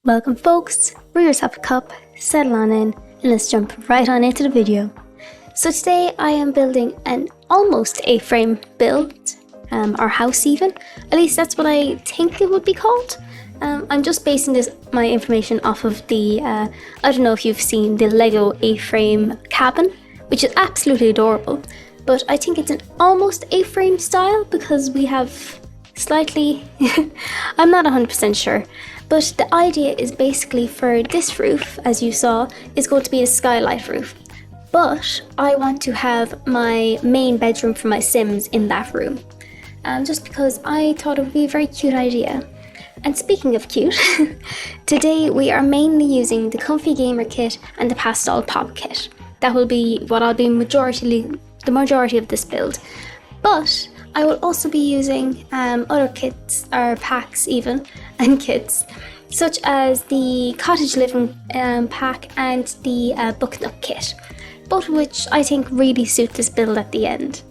Welcome folks, brew yourself a cup, settle on in, and let's jump right on into the video. So today I am building an almost A-frame build, or house even, at least that's what I think it would be called. I'm just basing my information off of the, I don't know if you've seen the Lego A-frame cabin, which is absolutely adorable, but I think it's an almost A-frame style because we have slightly, I'm not 100% sure, but the idea is basically for this roof, as you saw, is going to be a skylight roof. But I want to have my main bedroom for my Sims in that room, just because I thought it would be a very cute idea. And speaking of cute, today we are mainly using the Comfy Gamer kit and the Pastel Pop kit. That will be what I'll be the majority of this build. But I will also be using other kits, or packs even, and kits, such as the Cottage Living pack and the Book Nook kit, both of which I think really suit this build at the end.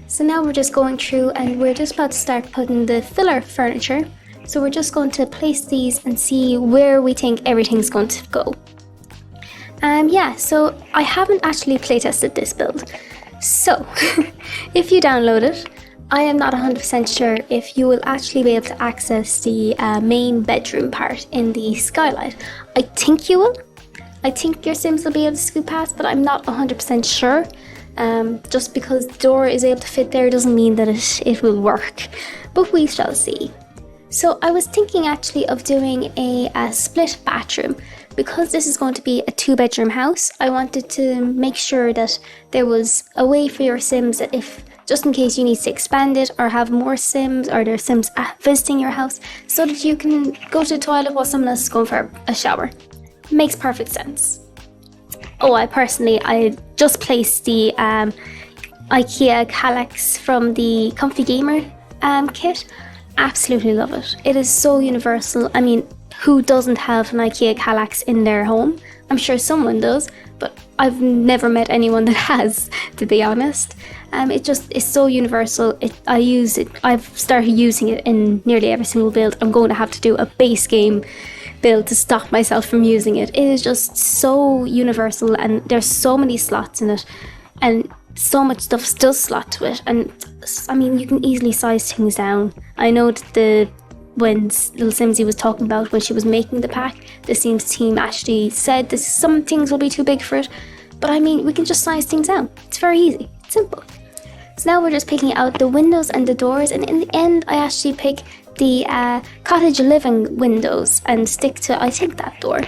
So now we're just going through and we're just about to start putting the filler furniture. So we're just going to place these and see where we think everything's going to go. Yeah, so I haven't actually playtested this build. So, if you download it, I am not 100% sure if you will actually be able to access the main bedroom part in the skylight. I think you will. I think your Sims will be able to scoot past, but I'm not 100% sure. Just because the door is able to fit there doesn't mean that it will work, but we shall see. So I was thinking actually of doing a split bathroom. Because this is going to be a 2-bedroom house, I wanted to make sure that there was a way for your Sims that if, just in case you need to expand it or have more Sims or there are Sims visiting your house, so that you can go to the toilet while someone else is going for a shower. Makes perfect sense. Oh, I just placed the IKEA Kallax from the Comfy Gamer kit. Absolutely love it. It is so universal. I mean, who doesn't have an IKEA Kallax in their home? I'm sure someone does, but I've never met anyone that has, to be honest. It's so universal. I've started using it in nearly every single build. I'm going to have to do a base game build to stop myself from using it. It is just so universal, and there's so many slots in it, and so much stuff does slot to it. And I mean, you can easily size things down. I know that when Little Simsy was talking about when she was making the pack, the Sims team actually said that some things will be too big for it, but I mean, we can just size things down. It's very easy, it's simple. So now we're just picking out the windows and the doors, and in the end I actually pick the Cottage Living windows and stick to, I think, that door.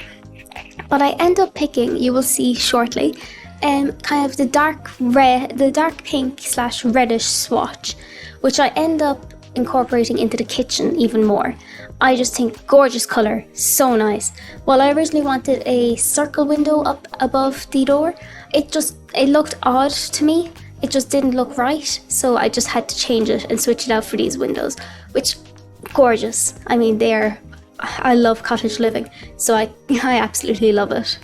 But I end up picking, you will see shortly, kind of the dark pink / reddish swatch, which I end up incorporating into the kitchen even more. I just think gorgeous color, so nice. While I originally wanted a circle window up above the door, it looked odd to me. It just didn't look right, so I just had to change it and switch it out for these windows, which gorgeous. I mean, I love Cottage Living, so I absolutely love it.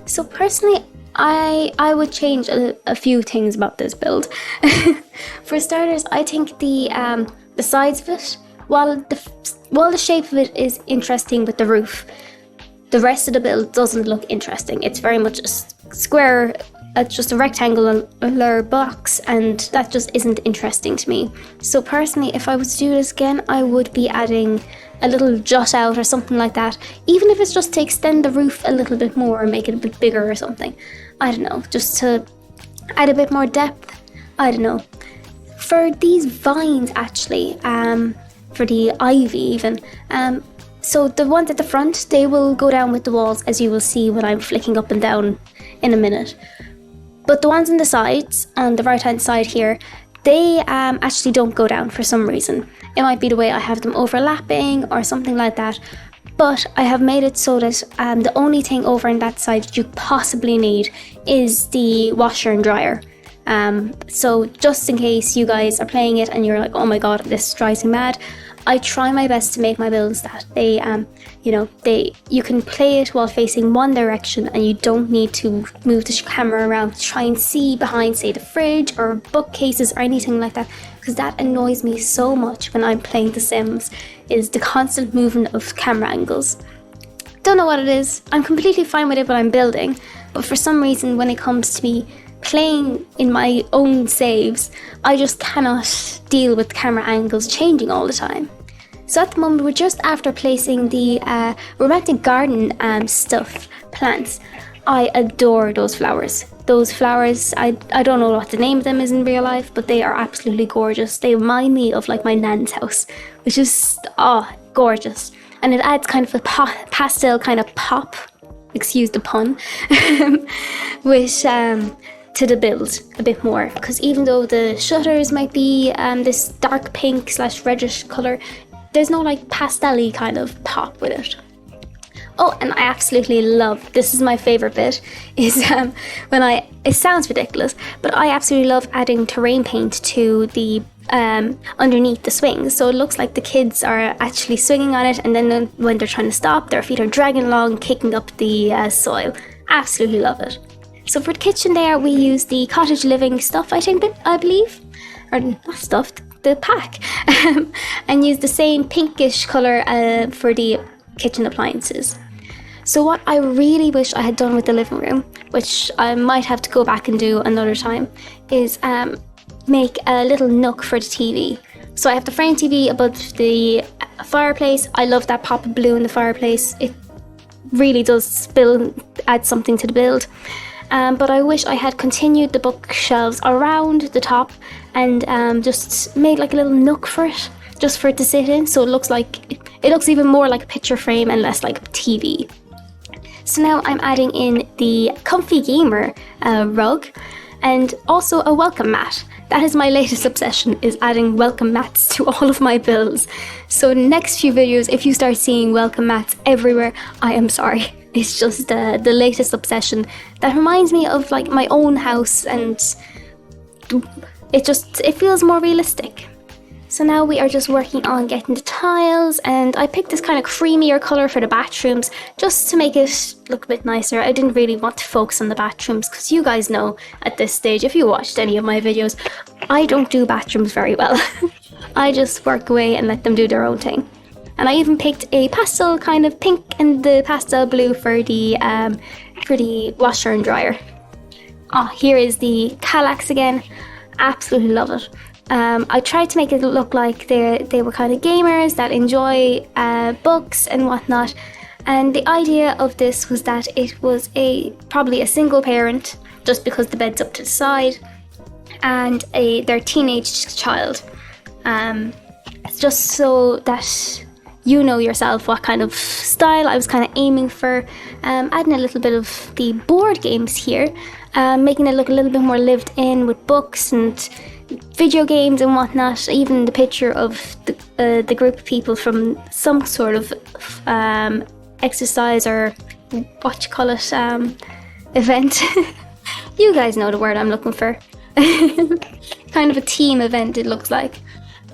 So personally, I would change a few things about this build. For starters, I think the sides of it, while the shape of it is interesting with the roof, the rest of the build doesn't look interesting. It's very much a square, just a rectangular box, and that just isn't interesting to me. So personally, if I was to do this again, I would be adding a little jut out or something like that, even if it's just to extend the roof a little bit more or make it a bit bigger or something. I don't know, just to add a bit more depth. I don't know. For these vines actually, for the ivy even, so the ones at the front, they will go down with the walls, as you will see when I'm flicking up and down in a minute. But the ones on the sides, on the right hand side here, they actually don't go down for some reason. It might be the way I have them overlapping or something like that, but I have made it so that the only thing over on that side that you possibly need is the washer and dryer. So just in case you guys are playing it and you're like, oh my god, this drives me mad, I try my best to make my builds that they, you can play it while facing one direction and you don't need to move the camera around to try and see behind, say, the fridge or bookcases or anything like that, because that annoys me so much when I'm playing The Sims, is the constant movement of camera angles. Don't know what it is. I'm completely fine with it when I'm building, but for some reason when it comes to me playing in my own saves, I just cannot deal with camera angles changing all the time. So at the moment we're just after placing the romantic garden stuff plants. I adore those flowers. Those flowers, I don't know what the name of them is in real life, but they are absolutely gorgeous. They remind me of like my nan's house, which is gorgeous. And it adds kind of a pastel kind of pop, excuse the pun, with to the build a bit more. Because even though the shutters might be this dark pink / reddish colour, there's no like pastel-y kind of pop with it. Oh, and I absolutely love, this is my favourite bit, is when it sounds ridiculous, but I absolutely love adding terrain paint to the underneath the swings, so it looks like the kids are actually swinging on it, and then when they're trying to stop, their feet are dragging along, kicking up the soil. Absolutely love it. So for the kitchen there, we use the cottage living stuff, I believe, or not stuff, the pack, and use the same pinkish colour for the kitchen appliances. So what I really wish I had done with the living room, which I might have to go back and do another time, is make a little nook for the TV. So I have the frame TV above the fireplace. I love that pop of blue in the fireplace. It really does add something to the build. But I wish I had continued the bookshelves around the top and just made like a little nook for it, just for it to sit in. So it looks even more like a picture frame and less like TV. So now I'm adding in the comfy gamer rug and also a welcome mat. That is my latest obsession, is adding welcome mats to all of my builds. So next few videos, if you start seeing welcome mats everywhere, I am sorry. It's just the latest obsession that reminds me of like my own house, and it feels more realistic. So now we are just working on getting the tiles, and I picked this kind of creamier colour for the bathrooms just to make it look a bit nicer. I didn't really want to focus on the bathrooms because you guys know at this stage, if you watched any of my videos, I don't do bathrooms very well. I just work away and let them do their own thing. And I even picked a pastel kind of pink and the pastel blue for the washer and dryer. Here is the Kallax again. Absolutely love it. I tried to make it look like they were kind of gamers that enjoy books and whatnot, and the idea of this was that it was probably a single parent, just because the bed's up to the side, and their teenage child. It's just so that you know yourself what kind of style I was kind of aiming for, adding a little bit of the board games here, making it look a little bit more lived in with books and video games and whatnot. Even the picture of the group of people from some sort of exercise or what you call it, event. You guys know the word I'm looking for. Kind of a team event it looks like.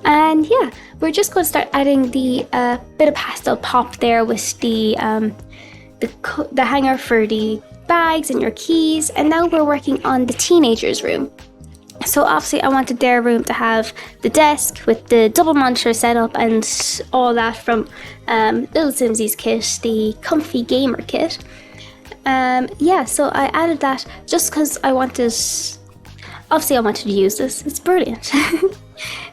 And yeah, we're just going to start adding the bit of pastel pop there with the hanger for the bags and your keys. And now we're working on the teenagers' room. So obviously I wanted their room to have the desk with the double monitor setup and all that from Little Simsies kit, the comfy gamer kit. So I added that just because I wanted to use this. It's brilliant.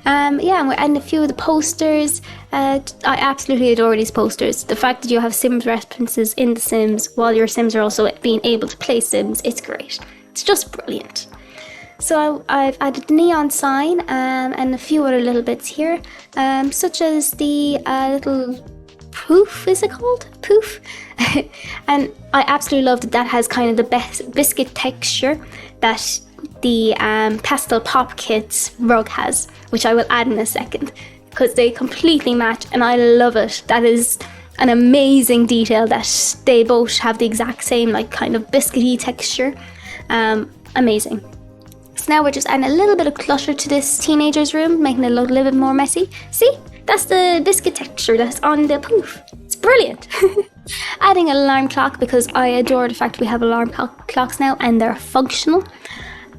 And we're adding a few of the posters. I absolutely adore these posters. The fact that you have Sims references in the Sims while your Sims are also being able to play Sims, it's great. It's just brilliant. So I've added the neon sign and a few other little bits here, such as the little poof, is it called? Poof? And I absolutely love that has kind of the best biscuit texture that the Pastel Pop Kit's rug has, which I will add in a second, because they completely match and I love it. That is an amazing detail that they both have the exact same like kind of biscuity texture. Amazing. So now we're just adding a little bit of clutter to this teenager's room, making it look a little bit more messy. See? That's the biscuit texture that's on the poof. It's brilliant. Adding an alarm clock because I adore the fact we have alarm clocks now and they're functional.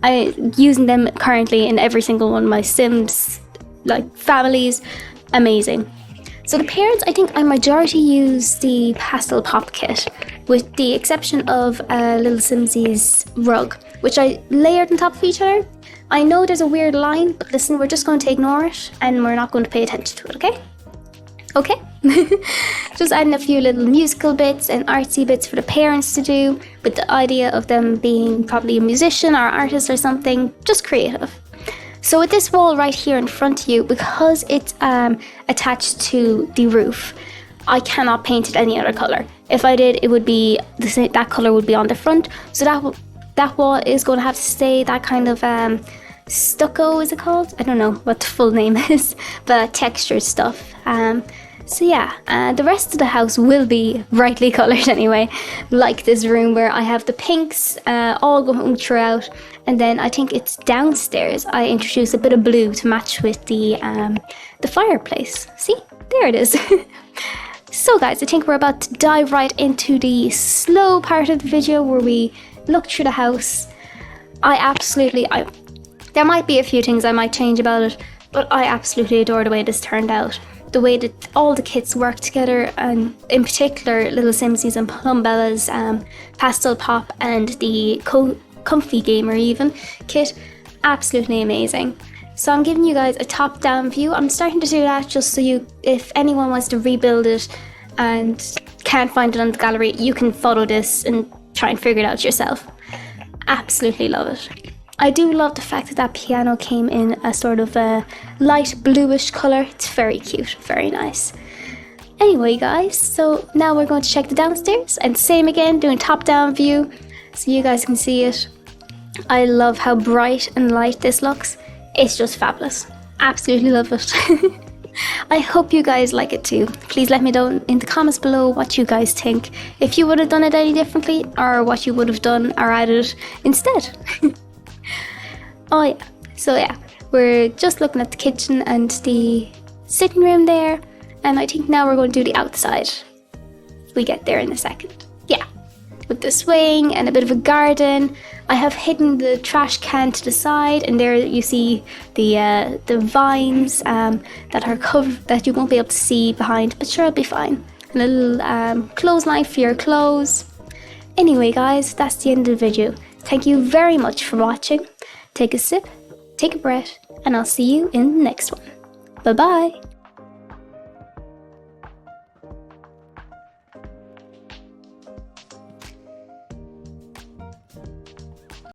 I'm using them currently in every single one of my Sims, like families. Amazing. So the parents, I think I majority use the Pastel Pop kit, with the exception of Little Simsy's rug, which I layered on top of each other. I know there's a weird line, but listen, we're just going to ignore it and we're not going to pay attention to it, okay? Okay? Just adding a few little musical bits and artsy bits for the parents to do, with the idea of them being probably a musician or artist or something, just creative. So with this wall right here in front of you, because it's attached to the roof, I cannot paint it any other colour. If I did, it would be the same, that colour would be on the front. So that wall is going to have to stay that kind of stucco, is it called? I don't know what the full name is, but textured stuff. So yeah, the rest of the house will be brightly coloured anyway, like this room where I have the pinks all going throughout, and then I think it's downstairs I introduce a bit of blue to match with the fireplace. See, there it is. So guys, I think we're about to dive right into the slow part of the video where we look through the house. There might be a few things I might change about it, but I absolutely adore the way this turned out. The way that all the kits work together, and in particular Little Simsy's and Plumbella's Pastel Pop and the Comfy Gamer even kit, absolutely amazing. So I'm giving you guys a top-down view. I'm starting to do that just so if anyone wants to rebuild it and can't find it on the gallery, you can follow this and try and figure it out yourself. Absolutely love it. I do love the fact that piano came in a sort of a light bluish colour. It's very cute, very nice. Anyway guys, so now we're going to check the downstairs, and same again, doing top-down view so you guys can see it. I love how bright and light this looks. It's just fabulous. Absolutely love it. I hope you guys like it too. Please let me know in the comments below what you guys think. If you would have done it any differently, or what you would have done or added instead. Oh yeah, so yeah, we're just looking at the kitchen and the sitting room there, and I think now we're going to do the outside. We get there in a second. Yeah, with the swing and a bit of a garden. I have hidden the trash can to the side, and there you see the vines that are covered, that you won't be able to see behind, but sure, it'll be fine. And a little clothesline for your clothes. Anyway guys, that's the end of the video. Thank you very much for watching. Take a sip, take a breath, and I'll see you in the next one. Bye bye!